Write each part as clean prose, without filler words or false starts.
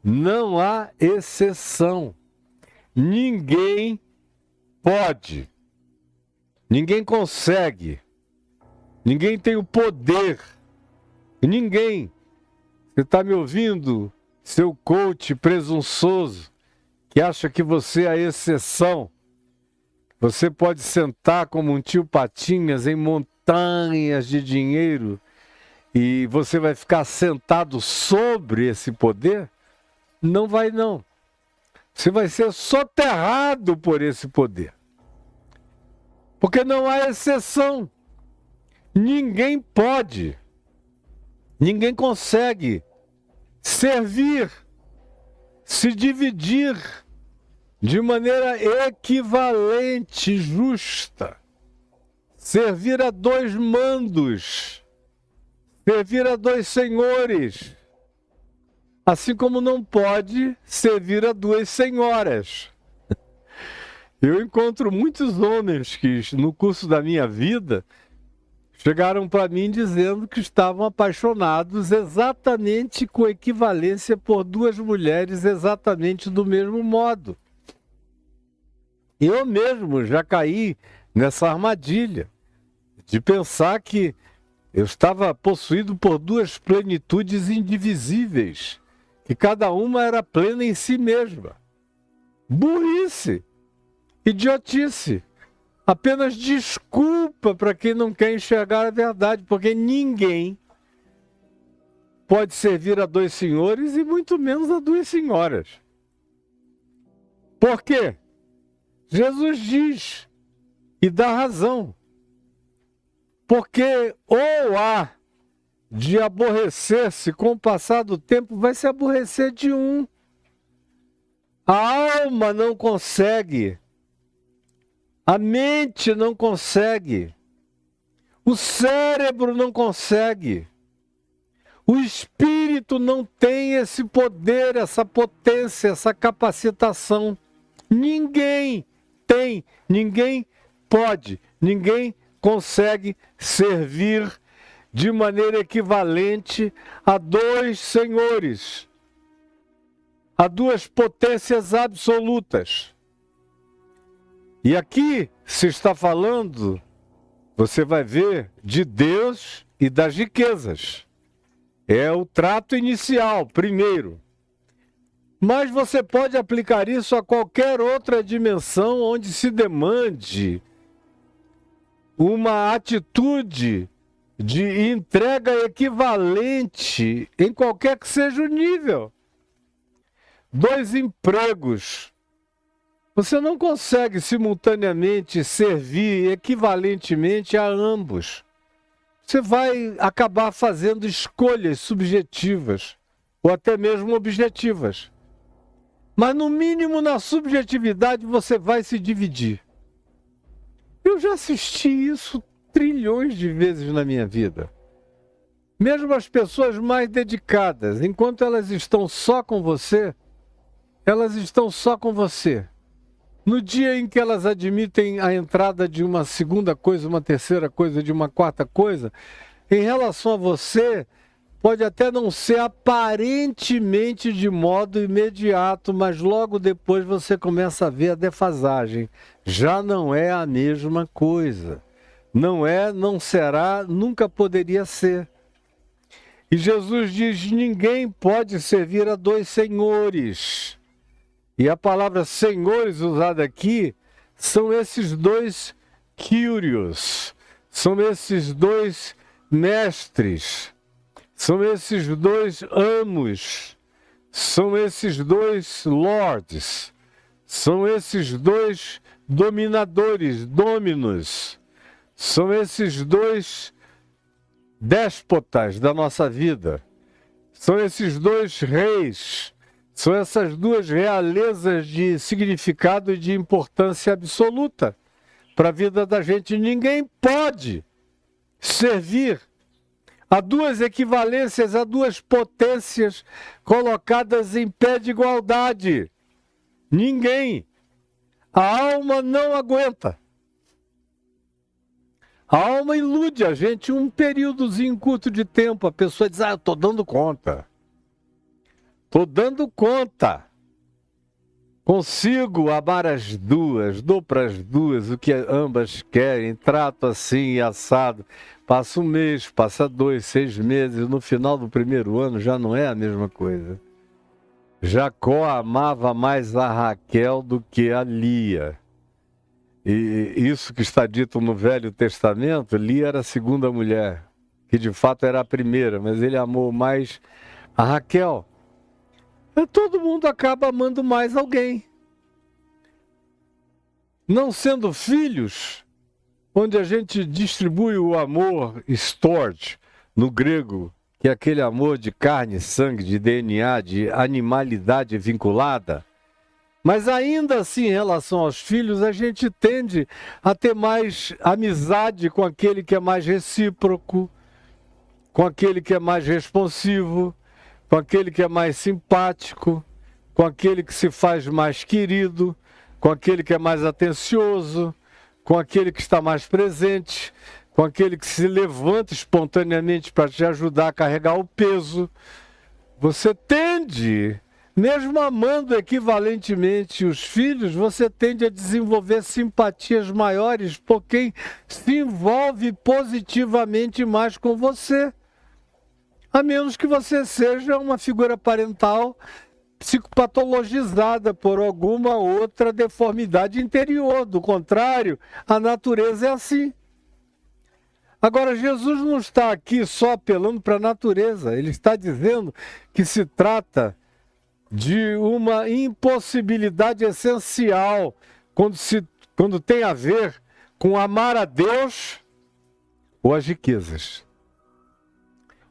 Não há exceção. Ninguém pode. Ninguém consegue. Ninguém tem o poder. Ninguém. Você está me ouvindo, seu coach presunçoso, que acha que você é a exceção? Você pode sentar como um tio Patinhas em montanhas de dinheiro e você vai ficar sentado sobre esse poder? Não vai, não. Você vai ser soterrado por esse poder. Porque não há exceção. Ninguém pode, ninguém consegue servir, se dividir de maneira equivalente, justa. Servir a dois mandos, servir a dois senhores. Assim como não pode servir a duas senhoras. Eu encontro muitos homens que, no curso da minha vida, chegaram para mim dizendo que estavam apaixonados exatamente com equivalência por duas mulheres exatamente do mesmo modo. Eu mesmo já caí nessa armadilha de pensar que eu estava possuído por duas plenitudes indivisíveis, que cada uma era plena em si mesma. Burrice, idiotice, apenas desculpa para quem não quer enxergar a verdade, porque ninguém pode servir a dois senhores e muito menos a duas senhoras. Por quê? Jesus diz, e dá razão, porque ou há de aborrecer-se com o passar do tempo, vai se aborrecer de um. A alma não consegue, a mente não consegue, o cérebro não consegue, o espírito não tem esse poder, essa potência, essa capacitação. Ninguém tem, ninguém pode, ninguém consegue servir de maneira equivalente a dois senhores, a duas potências absolutas. E aqui se está falando, você vai ver, de Deus e das riquezas. É o trato inicial, primeiro. Mas você pode aplicar isso a qualquer outra dimensão onde se demande uma atitude de entrega equivalente em qualquer que seja o nível. Dois empregos. Você não consegue simultaneamente servir equivalentemente a ambos. Você vai acabar fazendo escolhas subjetivas ou até mesmo objetivas. Mas no mínimo na subjetividade você vai se dividir. Eu já assisti isso trilhões de vezes na minha vida. Mesmo as pessoas mais dedicadas, enquanto elas estão só com você, elas estão só com você. No dia em que elas admitem a entrada de uma segunda coisa, uma terceira coisa, de uma quarta coisa, em relação a você, pode até não ser aparentemente de modo imediato, mas logo depois você começa a ver a defasagem. Já não é a mesma coisa. Não é, não será, nunca poderia ser. E Jesus diz, ninguém pode servir a dois senhores. E a palavra senhores usada aqui são esses dois kyrios, são esses dois mestres, são esses dois amos, são esses dois lords, são esses dois dominadores, dominos, são esses dois déspotas da nossa vida, são esses dois reis, são essas duas realezas de significado e de importância absoluta para a vida da gente. Ninguém pode servir a duas equivalências, a duas potências colocadas em pé de igualdade. Ninguém. A alma não aguenta. A alma ilude a gente um períodozinho curto de tempo. A pessoa diz, eu estou dando conta. Estou dando conta. Consigo amar as duas, dou para as duas o que ambas querem, trato assim e assado. Passa um mês, passa 2, 6 meses, no final do primeiro ano já não é a mesma coisa. Jacó amava mais a Raquel do que a Lia. E isso que está dito no Velho Testamento, Lia era a segunda mulher, que de fato era a primeira, mas ele amou mais a Raquel. Todo mundo acaba amando mais alguém. Não sendo filhos, onde a gente distribui o amor, storge, no grego, que é aquele amor de carne, sangue, de DNA, de animalidade vinculada. Mas ainda assim, em relação aos filhos, a gente tende a ter mais amizade com aquele que é mais recíproco, com aquele que é mais responsivo, com aquele que é mais simpático, com aquele que se faz mais querido, com aquele que é mais atencioso, com aquele que está mais presente, com aquele que se levanta espontaneamente para te ajudar a carregar o peso. Você tende, mesmo amando equivalentemente os filhos, você tende a desenvolver simpatias maiores por quem se envolve positivamente mais com você. A menos que você seja uma figura parental psicopatologizada por alguma outra deformidade interior. Do contrário, a natureza é assim. Agora, Jesus não está aqui só apelando para a natureza. Ele está dizendo que se trata de uma impossibilidade essencial quando tem a ver com amar a Deus ou as riquezas.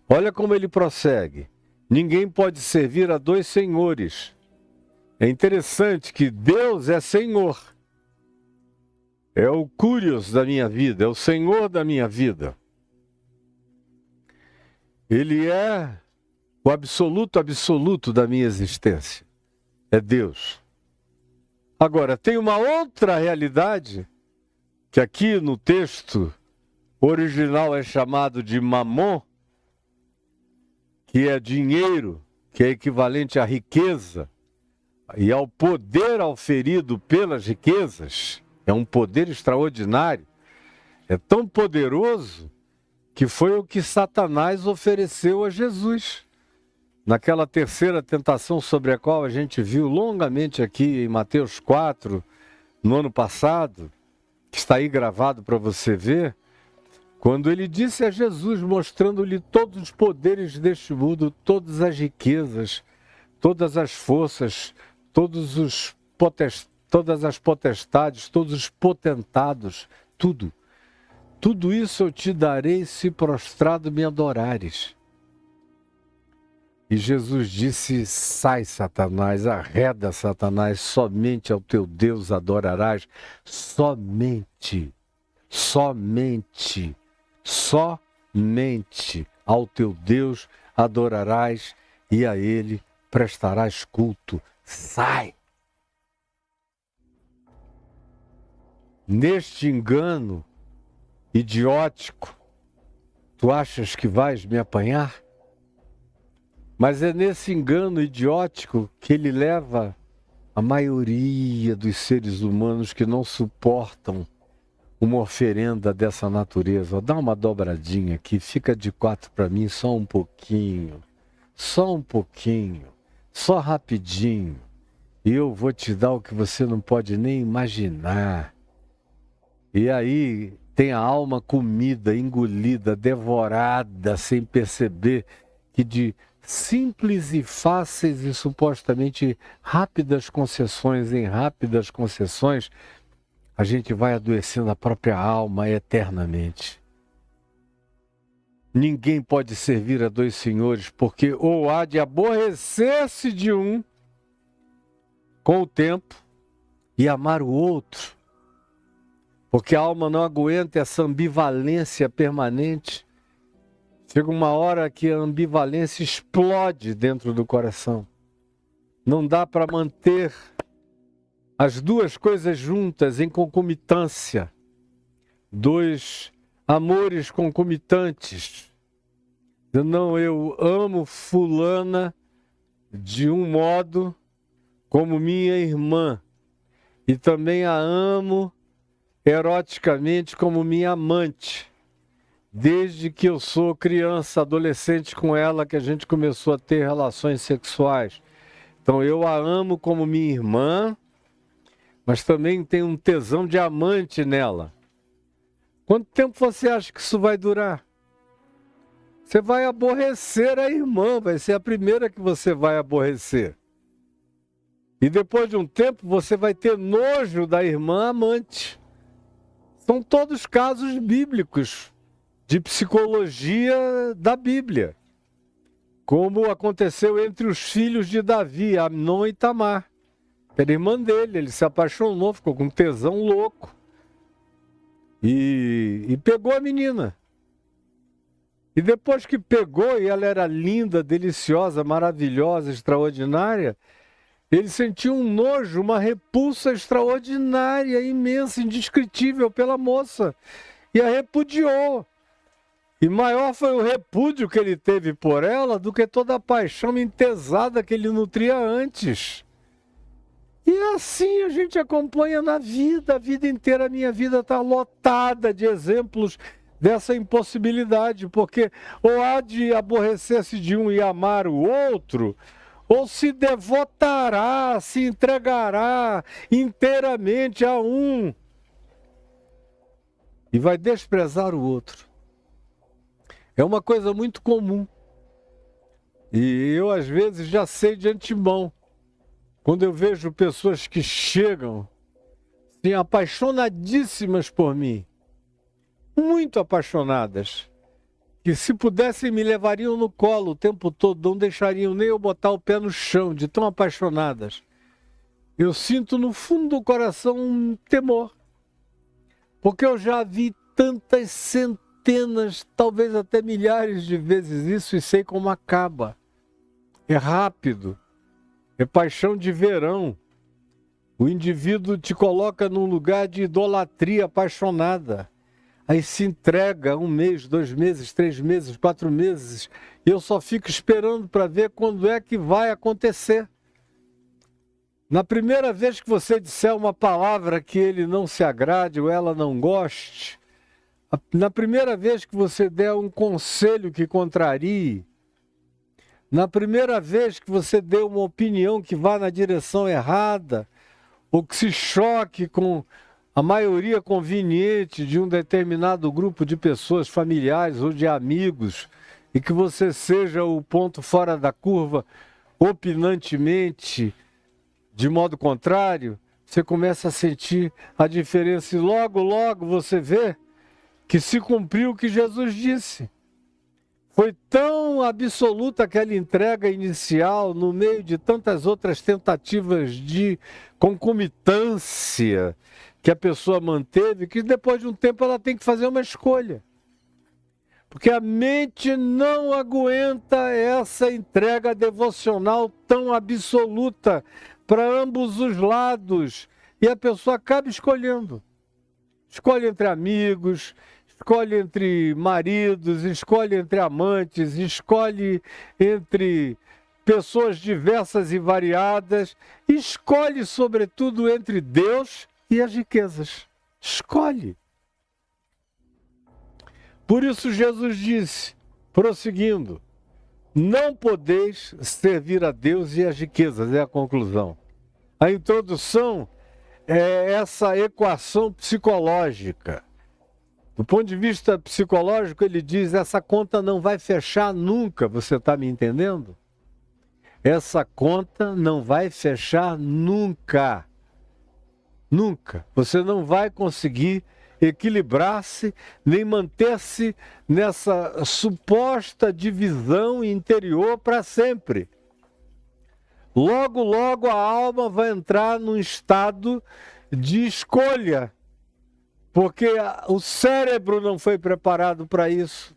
Olha como ele prossegue. Ninguém pode servir a dois senhores. É interessante que Deus é Senhor. É o Curios da minha vida, é o Senhor da minha vida. Ele é o absoluto da minha existência. É Deus. Agora, tem uma outra realidade, que aqui no texto original é chamado de mamon, que é dinheiro, que é equivalente à riqueza, e ao poder auferido pelas riquezas. É um poder extraordinário. É tão poderoso que foi o que Satanás ofereceu a Jesus. Naquela terceira tentação sobre a qual a gente viu longamente aqui em Mateus 4, no ano passado, que está aí gravado para você ver, quando ele disse a Jesus, mostrando-lhe todos os poderes deste mundo, todas as riquezas, todas as forças, todas as potestades, todos os potentados, tudo. Tudo isso eu te darei se prostrado me adorares. E Jesus disse, sai Satanás, arreda Satanás, somente ao teu Deus adorarás, somente ao teu Deus adorarás e a ele prestarás culto. Sai! Neste engano idiótico, tu achas que vais me apanhar? Mas é nesse engano idiótico que ele leva a maioria dos seres humanos que não suportam uma oferenda dessa natureza. Dá uma dobradinha aqui, fica de 4 para mim, só um pouquinho, só rapidinho. E eu vou te dar o que você não pode nem imaginar. E aí tem a alma comida, engolida, devorada, sem perceber que de simples e fáceis e supostamente rápidas concessões em rápidas concessões, a gente vai adoecendo a própria alma eternamente. Ninguém pode servir a dois senhores, porque ou há de aborrecer-se de um com o tempo e amar o outro, porque a alma não aguenta essa ambivalência permanente. Chega uma hora que a ambivalência explode dentro do coração. Não dá para manter as duas coisas juntas em concomitância. Dois amores concomitantes. Não, eu amo fulana, de um modo como minha irmã, e também a amo eroticamente como minha amante, desde que eu sou criança, adolescente com ela, que a gente começou a ter relações sexuais. Então eu a amo como minha irmã, mas também tenho um tesão de amante nela. Quanto tempo você acha que isso vai durar? Você vai aborrecer a irmã, vai ser a primeira que você vai aborrecer. E depois de um tempo você vai ter nojo da irmã amante. São todos casos bíblicos, de psicologia da Bíblia. Como aconteceu entre os filhos de Davi, Amnon e Tamar. Era irmã dele, ele se apaixonou, ficou com um tesão louco. E pegou a menina. E depois que pegou, e ela era linda, deliciosa, maravilhosa, extraordinária, ele sentiu um nojo, uma repulsa extraordinária, imensa, indescritível pela moça. E a repudiou. E maior foi o repúdio que ele teve por ela do que toda a paixão entesada que ele nutria antes. E assim a gente acompanha na vida, a vida inteira. A minha vida está lotada de exemplos dessa impossibilidade, porque ou há de aborrecer-se de um e amar o outro, ou se devotará, se entregará inteiramente a um e vai desprezar o outro. É uma coisa muito comum. E eu, às vezes, já sei de antemão. Quando eu vejo pessoas que chegam assim, apaixonadíssimas por mim, muito apaixonadas, que se pudessem me levariam no colo o tempo todo, não deixariam nem eu botar o pé no chão, de tão apaixonadas. Eu sinto no fundo do coração um temor. Porque eu já vi tantas centenas, talvez até milhares de vezes isso e sei como acaba. É rápido, é paixão de verão. O indivíduo te coloca num lugar de idolatria apaixonada. Aí se entrega 1 mês, 2 meses, 3 meses, 4 meses. E eu só fico esperando para ver quando é que vai acontecer. Na primeira vez que você disser uma palavra que ele não se agrade ou ela não goste, na primeira vez que você der um conselho que contrarie, na primeira vez que você der uma opinião que vá na direção errada, ou que se choque com a maioria conveniente de um determinado grupo de pessoas, familiares ou de amigos, e que você seja o ponto fora da curva, opinantemente, de modo contrário, você começa a sentir a diferença e logo, logo você vê que se cumpriu o que Jesus disse. Foi tão absoluta aquela entrega inicial, no meio de tantas outras tentativas de concomitância que a pessoa manteve, que depois de um tempo ela tem que fazer uma escolha. Porque a mente não aguenta essa entrega devocional tão absoluta para ambos os lados. E a pessoa acaba escolhendo. Escolhe entre amigos, escolhe entre maridos, escolhe entre amantes, escolhe entre pessoas diversas e variadas, escolhe, sobretudo, entre Deus e as riquezas. Escolhe. Por isso Jesus disse, prosseguindo, não podeis servir a Deus e as riquezas, é a conclusão. A introdução é essa equação psicológica. Do ponto de vista psicológico, ele diz, essa conta não vai fechar nunca, você está me entendendo? Essa conta não vai fechar nunca. Nunca. Você não vai conseguir equilibrar-se, nem manter-se nessa suposta divisão interior para sempre. Logo, logo a alma vai entrar num estado de escolha, porque o cérebro não foi preparado para isso,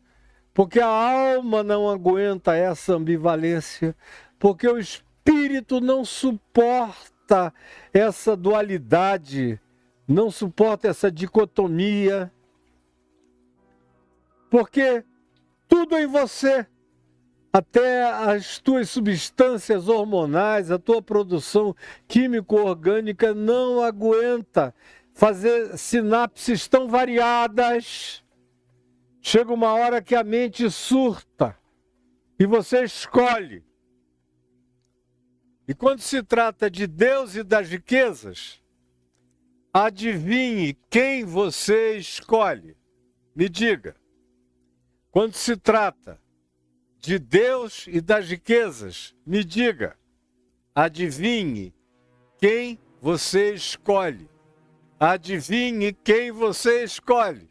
porque a alma não aguenta essa ambivalência, porque o espírito não suporta essa dualidade, não suporta essa dicotomia, porque tudo em você até as tuas substâncias hormonais, a tua produção químico-orgânica não aguenta fazer sinapses tão variadas. Chega uma hora que a mente surta e você escolhe. E quando se trata de Deus e das riquezas, adivinhe quem você escolhe. Me diga. Quando se trata de Deus e das riquezas, me diga. Adivinhe quem você escolhe. Adivinhe quem você escolhe.